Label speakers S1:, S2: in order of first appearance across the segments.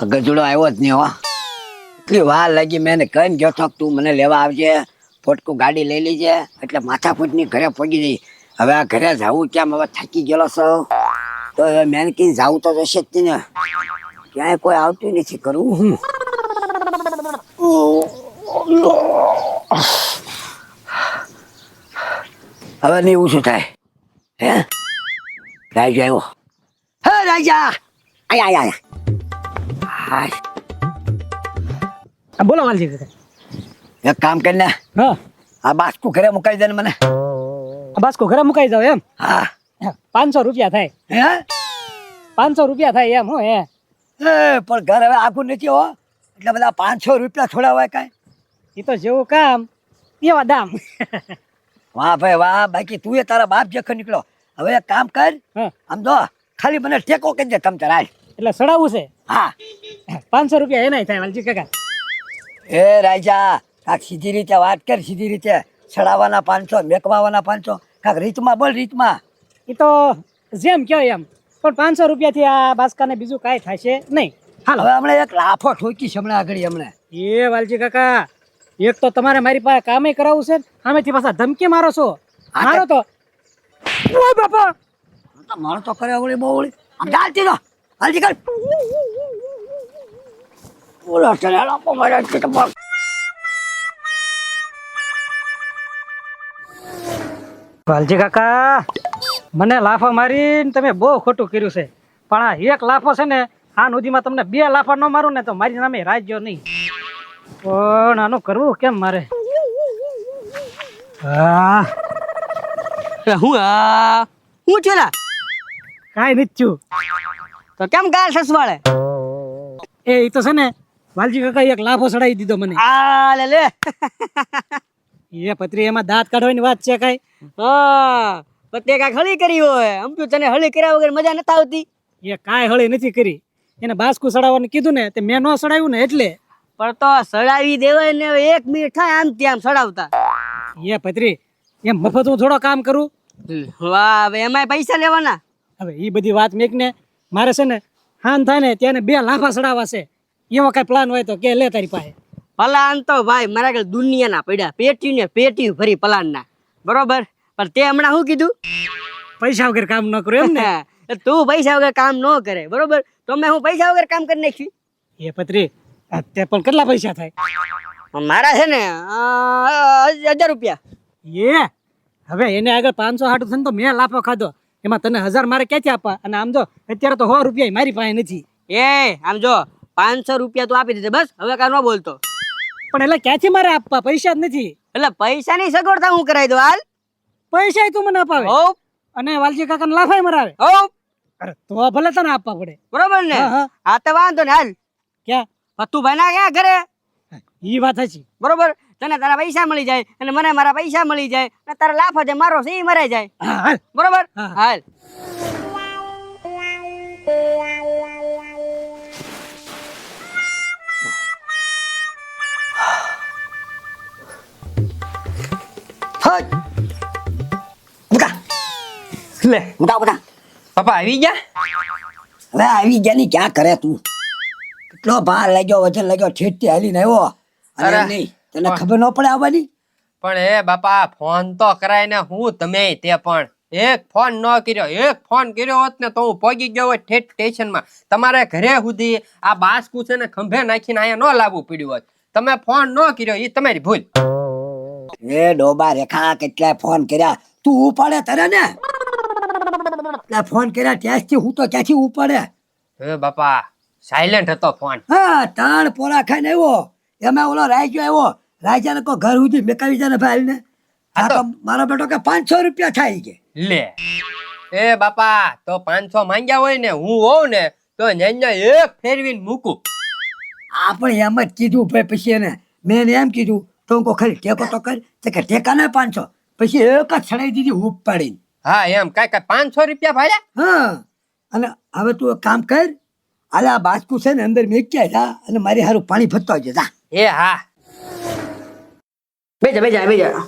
S1: ગજડો આવ્યો જ નહીં હો. એટલી વાર લાગી મેં એને કહીને ગયો તો તું મને લેવા આવજે, ફોટકું ગાડી લઈ લીજે, એટલે માથાકૂટની ઘરે પહોંચી જઈ. હવે આ ઘરે જવું કેમ, હવે થાકી ગયેલો છો તો હવે મેં કીધું જવું તો જશે જ ને, ક્યાંય કોઈ આવતું નથી, કરવું હું. હવે નહીં ઓછું થાય. હે રાજા આવ્યો. હે રાજા આયા આયા હાય.
S2: બોલો વાલજી કાકા.
S1: એક કામ કરીને
S2: હા,
S1: આ બાસ્કુ ઘરે મુકાઈ દે ને મને.
S2: બાસ્કો ઘરે મુકાઈ જાવ એમ?
S1: હા.
S2: 500 રૂપિયા થાય.
S1: હે
S2: 500 રૂપિયા થાય એમ? હો હે
S1: પણ ઘર હવે આખું નથી હો, એટલે બધા 500 રૂપિયા થોડા હોય કાંઈ.
S2: એ તો જેવું કામ એવા દામ.
S1: વાહ ભાઈ વાહ. બાકી તું એ તારા બાપ જેખો નીકળો. હવે એક કામ કર,
S2: હા,
S1: આમ જો ખાલી મને ટેકો કરી દે તમ તાર.
S2: એટલે સડાવું છે.
S1: હા
S2: 500 રૂપિયા એનાય થાય વાલજી કાકા.
S1: એ રાજા કાંક સીધી રીતે વાત કર, સીધી રીતે. ચડાવવાના 500, મેકવાના 500, કાંક રીતમાં બોલ, રીતમાં.
S2: એ તો જેમ કહો એમ, પણ 500 રૂપિયાથી આ બાસ્કાને બીજું કાંઈ થશે નહીં. હાલો.
S1: હવે હમણાં એક લાફો ઠોકી હમણાં આગળ હમણાં.
S2: એ વાલજી કાકા, એક તો તમારે મારી પાસે કામે કરાવવું છે, સામેથી પાછા ધમકી મારો છો. મારો તો ઓય બાપા,
S1: મારો તો કરે ઓળી બહુ ઓળી. આમ ચાલતી રહો, હાલજી કર. બોલો ચલે લાપો મારા છે તો બોલ.
S2: વાલજી કાકા, મને લાફા મારીને તમે બહુ ખોટું કર્યું છે, પણ આ એક લાફો છે ને, આ નદીમાં તમને 2 લાફા ન મારું ને તો મારી નામે રાજ્યો નહીં. પણ આનું કરવું કેમ મારે? હા,
S3: હું છેલા
S2: કાંઈ નથી થયું.
S3: તો કેમ ગાલ સસવાળે?
S2: એ તો છે ને વાલજી કાકા એક લાફો ચડાવી દીધો મને.
S3: આ લે લે.
S2: એ પત્રી, એમાં દાંત કાઢવાની વાત છે કાંઈ?
S3: હા, પતે કાંઈક હળી કરી હોય. આમ તો તને હળી કર્યા વગર મજા નથી આવતી.
S2: એ કાંઈ હળી નથી કરી. એને બાસ્કુ ચડાવવાનું કીધું ને તે મેં ન ચડાવ્યું ને એટલે.
S3: પણ તો સડાવી દેવાય ને, 1 મિનિટ થાય આમ ત્યાં સડાવતા.
S2: એ પત્રી, એમ મફત હું થોડો કામ કરું?
S3: વાહ, હવે એમાંય પૈસા લેવાના?
S2: હવે એ બધી વાત મેક ને, મારે છે ને હાન થાય ને ત્યાં 2 લાફા ચડાવવા છે. એવો કઈ પ્લાન હોય તો કે લે તારી પાસે.
S3: પલાન તો ભાઈ મારા ઘરે દુનિયાના પડ્યા, પેટી ને પેટી ભરી પલાનના, બરોબર. પણ તે હમણાં શું કીધું?
S2: પૈસા વગર કામ ન કરું એમ ને?
S3: તું પૈસા વગર કામ ન કરે, બરોબર. તો મેં હું પૈસા વગર કામ કરી નાખ્યું.
S2: એ પત્રી, તે પણ કેટલા પૈસા થાય?
S3: મારા છે ને 1000 રૂપિયા.
S2: એ હવે એને આગળ 500 હાટું થઈને તો મેં લાફો ખાધો, એમાં તને 1000 મારે ક્યાંથી આપવા? અને આમ જો અત્યારે તો 100 રૂપિયા મારી પાસે નથી.
S3: એ આમ જો 500 રૂપિયા તું આપી દીધે, બસ હવે કાંઈ ન બોલતો.
S2: પણ એટલે ક્યાંથી મારે આપવા? પૈસા જ નથી.
S3: એટલે પૈસાની સગવડતા હું કરાવી દઉં હાલ.
S2: પૈસા તું મને અપાવે
S3: હોવ
S2: અને વાલજી કાકાને લાફાય મરાવે.
S3: હોવ,
S2: અરે તો ભલે તને આપવા પડે.
S3: બરોબર ને?
S2: હા, હા.
S3: આ તો વાંધો ને હાલ.
S2: ક્યાં?
S3: તું ભાઈ ના ક્યાં ઘરે,
S2: ઈ વાત સાચી.
S3: બરોબર. તને તારા પૈસા મળી જાય અને મને મારા પૈસા મળી જાય અને તારા લાફા જે મારો છે એ મરાઈ જાય,
S2: હા, હાલ.
S3: બરોબર.
S2: હા.
S3: હાલ.
S1: હટ મુકા
S3: લે
S1: મુકા મુકા.
S3: પપ્પા આવી ગયા?
S1: હવે આવી ગયા ની ક્યાં કરે તું? કેટલો ભાર લાગ્યો, વજન લાગ્યો, ઠેઠથી હાલીને આવ્યો. અને
S4: અરે,
S1: નહીં તને ખબર ન પડે આવવાની?
S4: પણ એ બાપા ફોન તો કરાય ને, હું તમે તે પણ એક ફોન ન કર્યો. એક ફોન કર્યો હોત ને તો હું પહોંચી ગયો હોત ઠેઠ સ્ટેશનમાં. તમારે ઘરે સુધી આ બાસ્કુ છે ને ખંભે નાખીને અહીંયા ન લાવવું પડ્યું હોત. તમે ફોન ન કર્યો એ તમારી ભૂલ.
S1: એ ડોબા રેખા, કેટલાય ફોન કર્યા, તું ઉપાડે તરે ને? કેટલા ફોન કર્યા ત્યાંથી હું તો ક્યાંથી ઉપાડે?
S4: હે બાપા સાયલેન્ટ હતો ફોન.
S1: હા, 3 પોરા ખાઈને આવ્યો. એમાં ઓલો રાજો આવ્યો. રાજાને કો ઘર સુધી મેકાવી જાય ને ભાઈ ને. આ તો મારો બેટો કે 500 રૂપિયા થાય કે.
S4: લે એ બાપા, તો 500 માંગ્યા હોય ને હું હોઉં ને તો ન્યા એક ફેરવીને મૂકું.
S1: આ પણ એમ જ કીધું ભાઈ. પછી એને મેં એને એમ કીધું તો હું કહું ખરી ટેકો તો કર. તો કે ટેકા ને 500. પછી એક જ છડાઈ દીધી હૂપ પાડીને.
S4: હા એમ કાંઈ 500 રૂપિયા ભાડ્યા.
S1: હા, અને હવે તું એક કામ કર, આલે આ બાસ્કુ છે ને અંદર મેક્યા જા અને મારી હારું પાણી ભરતો આવજે જા.
S4: એ હા,
S3: બેજા બેજા બેજા.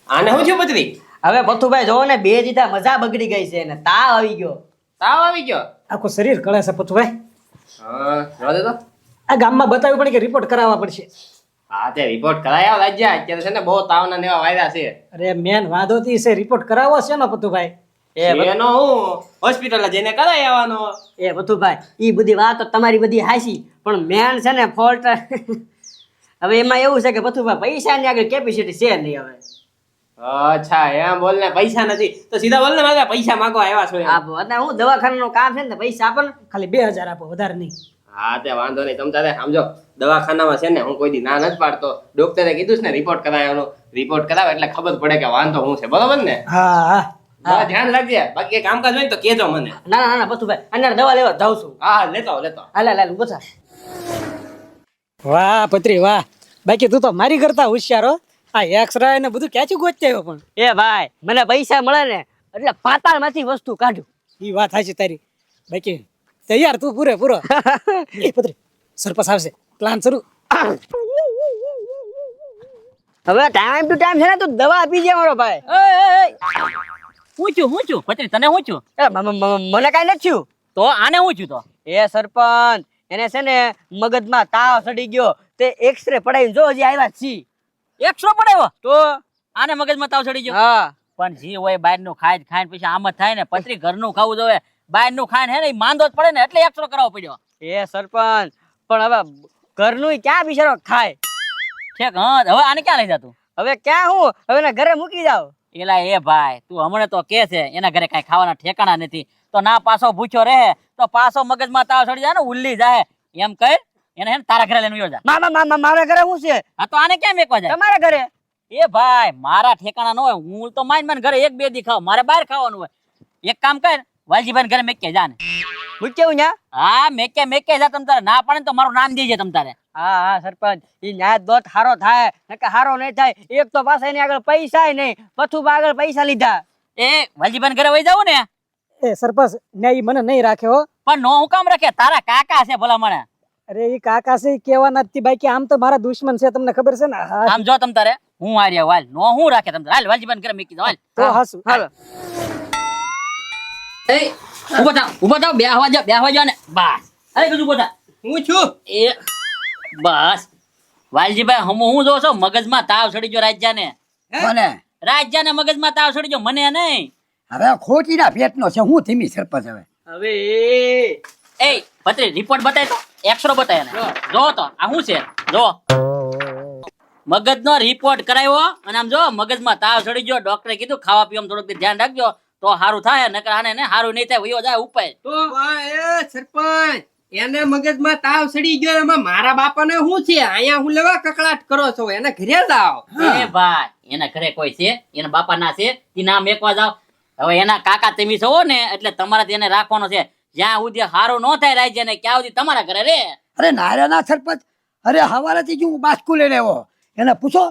S4: આને શું થયું બદરી?
S3: હવે પથુભાઈ જોવો ને, 2 દીધા મજા બગડી ગઈ છે ને તાવ આવી ગયો.
S4: તાવ આવી ગયો?
S2: આખું શરીર કળે છે પતુભાઈ.
S4: હા જવા દે તો.
S2: આ ગામમાં બતાવ્યું પડે કે રિપોર્ટ કરાવવા પડશે.
S4: હા તે રિપોર્ટ કરાયા રાજ્યા અત્યારે છે ને બહુ તાવના ને એવા વાયદા છે.
S2: અરે મેન વાંધો થી છે રિપોર્ટ કરાવવો છે ને પતુભાઈ.
S4: એનો હું હોસ્પિટલ જઈને કરાઈ આવવાનો.
S3: એ ભથુભાઈ ઈ બધી વાતો તમારી બધી હાચી પણ મેન છે ને ફોલ્ટ હવે એમાં એવું છે કે ભથુભાઈ પૈસાની આગળ કેપેસિટી છે નહીં હવે.
S4: અચ્છા એમ બોલ ને પૈસા નથી તો સીધા બોલ ને મારે પૈસા માંગવા આવ્યા છો એમ.
S3: આ અત્યારે હું દવાખાનાનું કામ છે ને પૈસા આપો ને.
S2: ખાલી 2000 આપો, વધારે નહીં.
S4: હા તે વાંધો નહીં તમ તારે સમજો દવાખાનામાં છે ને હું કોઈ દી ના નથી પાડતો. ડોક્ટરે કીધું છે ને રિપોર્ટ કરાવવાનો. રિપોર્ટ કરાવે એટલે ખબર પડે કે વાંધો શું છે બરોબર ને.
S2: હા હા
S4: બસ ધ્યાન રાખજે બાકી કામકાજ હોય ને તો કેજો મને.
S3: ના ના ભથુભાઈ અંદર દવા લેવા જાઉં છું.
S4: હા લેતો આવો, લેતો આવો.
S3: હાલ ઉભો થા.
S2: વાહ પત્રી વાહ, બાકી તું તો મારી કરતા હોશિયાર હો. આ એક્સરે ને બધું ક્યાંથી ગોતતી આવ્યો પણ.
S3: એ ભાઈ મને પૈસા મળે ને એટલે પાતાળમાંથી વસ્તુ કાઢું.
S2: ઈ વાત સાચી તારી. બાકી તૈયાર તું પૂરો એ પત્રી સરપંચ આવશે, પ્લાન શરૂ.
S3: હવે ટાઈમ ટુ ટાઈમ છે ને તું દવા આપી જાય મારો ભાઈ.
S5: હું છું પત્રી તને હું છું
S3: મને કઈ નથી થયું.
S5: તો આને હું છું તો
S3: એ સરપંચ એને છે ને મગજમાં તાવ ચડી ગયો તે એક્સરે પડાવીને જો હજી આવ્યા છી.
S5: 100 પડાવ્યો
S3: તો
S5: આને મગજમાં તાવ ચડી ગયો.
S3: હા
S5: પણ જે હોય બહારનું ખાઈને પછી આમ જ થાય ને પત્રી ઘરનું ખાવું જોઈએ. બહારનું ખાઈને હે ને ઈ માંદો જ પડે ને એટલે 100 કરાવવો પડ્યો.
S3: એ સરપંચ પણ હવે ઘરનું ક્યાં બિચારો ખાય.
S5: ઠેક હા હવે આને ક્યાં લઈ જાતું?
S3: હવે ક્યાં હું હવે એના ઘરે મૂકી જાવ.
S5: એલા એ ભાઈ તું હમણાં તો કે છે એના ઘરે કઈ ખાવાના ઠેકાણા નથી તો ના પાછો ભૂખ્યો રહે તો પાછો મગજમાં તાવ ચડી જાય ને ઉલ્લી જાય એમ કર એને હે ને તારા ઘરે લઈને વયો જા.
S3: મારા ઘરે શું છે?
S5: હા તો આને ક્યાં મેકવા જાય?
S3: તમારા ઘરે.
S5: એ ભાઈ મારા ઠેકાણા ન હોય હું તો માન ઘરે 1-2 દી ખાવ મારે બહાર ખાવાનું હોય. એક કામ કર વાલજીભાઈ ઘરે મેકે જા ને.
S3: મૂક્યું ન્યા.
S5: હા મેકે જા તમ તારે ના પડે ને તો મારું નામ દેજે તમ તારે.
S3: હા સરપંચ ઈ ન્યા દોત હારો થાય નકર હારો નહીં થાય. એક તો પાછા એની આગળ પૈસા નહીં પથુબા આગળ પૈસા લીધા.
S5: એ વાલજીભાઈ ઘરે વઈ જાવ ને
S2: એ સરપંચ ને ઈ મને નહીં રાખે હો.
S5: પણ નો હું કામ રાખે તારા કાકા છે ભલા મને.
S2: અરે ઈ કાકા છે ઈ કેવાના નથી બાકી આમ તો મારા દુશ્મન છે, તમને ખબર છે ને. હા
S5: આમ જો તમ તારે હું આર્યા વાલ નો હું રાખે તમ તારે હાલ વાલજીભાઈ ઘરે મેકી જાવ હાલ.
S2: તો હાસુ
S3: હાલો.
S5: એ ઉભો થાવ બેહવા જાવ ને બસ. અરે કીધું ઉભો થા.
S4: હું છું.
S5: એ બસ વાલજીભાઈ હું જો છો મગજમાં તાવ ચડી ગયો રાજ્યાને.
S1: મને
S5: રાજ્યાને મગજમાં તાવ ચડી ગયો મને નહીં.
S1: હવે ખોટીના પેટનો છે હું ધીમી સરપંચ હવે.
S3: હવે
S5: એ પત્રી રિપોર્ટ બતાય તો એક્સરો બતાય ને જો તો આ શું છે જો મગજનો રિપોર્ટ કરાવ્યો અને આમ જો મગજમાં તાવ ચડી ગયો ડોક્ટરે કીધું ખાવા પીવામાં થોડુંક ધ્યાન રાખજો તો સારું થાય નકર આને ને સારું નહીં થાય વયો જાય ઉપાય.
S4: તો એ સરપંચ એને મગજમાં તાવ ચડી ગયો એમાં મારા બાપાને શું છે અહીંયા હું લેવા કકડાટ કરો છો એને ઘરે જાવ.
S5: એ ભાઈ એના ઘરે કોઈ છે એના બાપા ના છે ઈ નામ એકવા જાવ. હવે એના કાકા તમે છો ને એટલે તમારે તેને રાખવાનો છે. જ્યાં સુધી સારું ન થાય રાજ્ય ને ક્યાં સુધી તમારા ઘરે રે.
S1: અરે નાર્યા ના સરપંચ, અરે હવારેથી જો હું બાસ્કુ લઈને આવ્યો એને પૂછો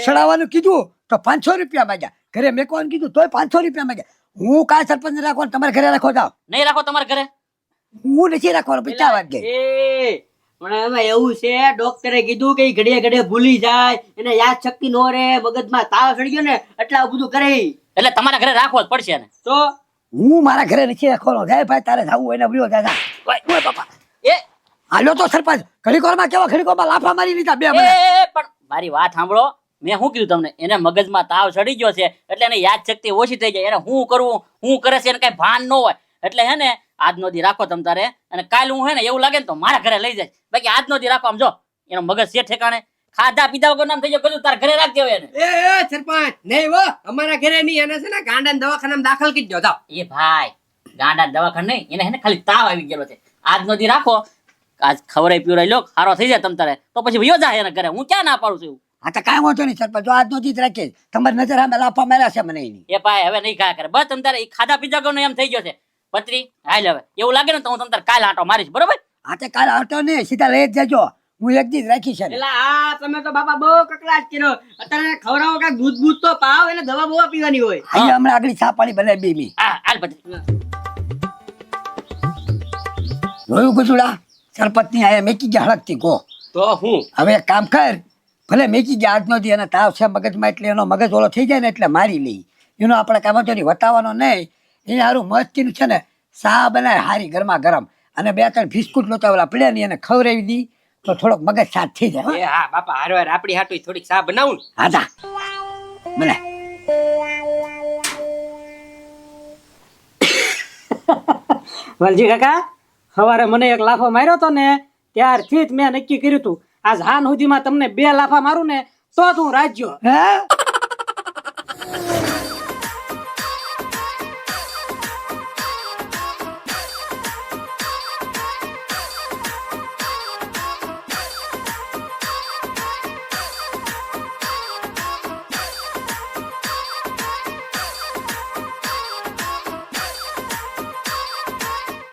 S1: સડાવવાનું કીધું તો 500 રૂપિયા માંગ્યા, ઘરે મેકવાનું કીધું તોય 500 રૂપિયા માંગ્યા. હું કાંઈ સરપંચ ને રાખવાનું તમારે ઘરે રાખો જાવ.
S5: નહીં રાખો તમારા ઘરે
S1: હું નથી રાખવાનો પૈસા વાત ગઈ.
S3: એ પણ એમાં એવું છે ડોક્ટરે કીધું કે ઈ ઘડીએ ઘડીએ ભૂલી જાય એને યાદ શક્તિ નો રહે મગજમાં તાવ ચડી ગયો ને એટલે આ બધું કરે.
S5: એટલે તમારા ઘરે રાખવો જ પડશે ને.
S3: તો
S1: હું મારા ઘરે નથી રાખવાનો. જાય ભાઈ તારે જવું હોય ને બોલ્યો જા. ઓય બાપા
S5: એ
S1: હાલો તો સરપંચ ઘડીકોરમાં કેવા ઘડીકોરમાં લાફા મારી લીધા બે મને.
S5: પણ મારી વાત સાંભળો મેં શું કીધું તમને એને મગજમાં તાવ ચડી ગયો છે એટલે એને યાદ શક્તિ ઓછી થઈ જાય. એને શું કરવું શું કરે છે એને કઈ ભાન ન હોય એટલે હે ને આજનો દી રાખો તમ તારે અને કાલ હું હે ને એવું લાગે ને તો મારા ઘરે લઈ જાય. બાકી આજનો દી રાખો આમ જો એનો મગજ છે ઠેકાણે ખાધા પીધા વગર નામ થઈ જાય બધું તારા ઘરે રાખજો એને.
S4: એ સરપંચ નહીં હો અમારા ઘરે નહીં એને છે ને ગાંડા દવાખાનામાં દાખલ કરી દો જાવ.
S5: એ ભાઈ ગાંડા દવાખાને નહીં એને હે ને ખાલી તાવ આવી ગયેલો છે. આજનો દી રાખો આજ ખવરાઈ પીવરાઈ લો સારો થઈ જાય તમ તારે તો પછી વયો જાય એના ઘરે. હું ક્યાં ના પાડું છું.
S1: હા તો કાંઈ વાંધો નહીં સરપંચ, જો આજનો જીત રાખીએ તમારી નજર સામે લાફા માર્યા છે મને એની.
S5: એ ભાઈ હવે નહીં ખાયા કરે બસ તમ તારે ખાધા પીધા વગરનો એમ થઈ ગયો છે. પત્રી હાલ હવે એવું લાગે ને તો હું તમ તારે કાલ આંટો મારીશ બરોબર.
S1: હા તો કાલ આવતો નહીં સીધા લઈ જ જજો. હું એક દી જ રાખીશ એને.
S3: એટલે આ તમે તો બાપા બહુ કકડાટ કર્યો. અત્યારે ખવડાવો કાંઈક દૂધ બૂધ તો પાવ એને દવા બવા પીવાની હોય.
S1: અહીંયા હમણાં આગળ ચા પાણી બનાવી બીમી
S5: હા હાલ પત્રી.
S1: જોયું ગુજુડા સરપંચ ની આયા મેકી ગયા હળકતી ગો.
S4: તો હું
S1: હવે એક કામ કર, ભલે મેકી ગયા આજનો દી, એના તાવ છે મગજમાં એટલે એનો મગજ ઓલો થઈ જાય ને એટલે મારી લઈ. એનો આપણે કામ તો વટાવવાનો નહીં. એને સારું મસ્તીનું છે ને ચા બનાય હારી ગરમા ગરમ અને 2-3 બિસ્કુટ લોતા ઓલા પડ્યા ને એને ખવડાવી દી તો થોડોક મગજ સાથ થઈ જાય હો.
S4: એ હા બાપા હારવાર આપડી હાટું થોડીક ચા બનાવું ને.
S1: હા જા મને
S2: વાલજી કાકા સવારે મને એક લાફો માર્યો તો ને ત્યારથી જ મેં નક્કી કર્યું હતું આજ હાન સુધીમાં તમને 2 લાફા મારું ને તો જ હું રાજ્યો
S1: હે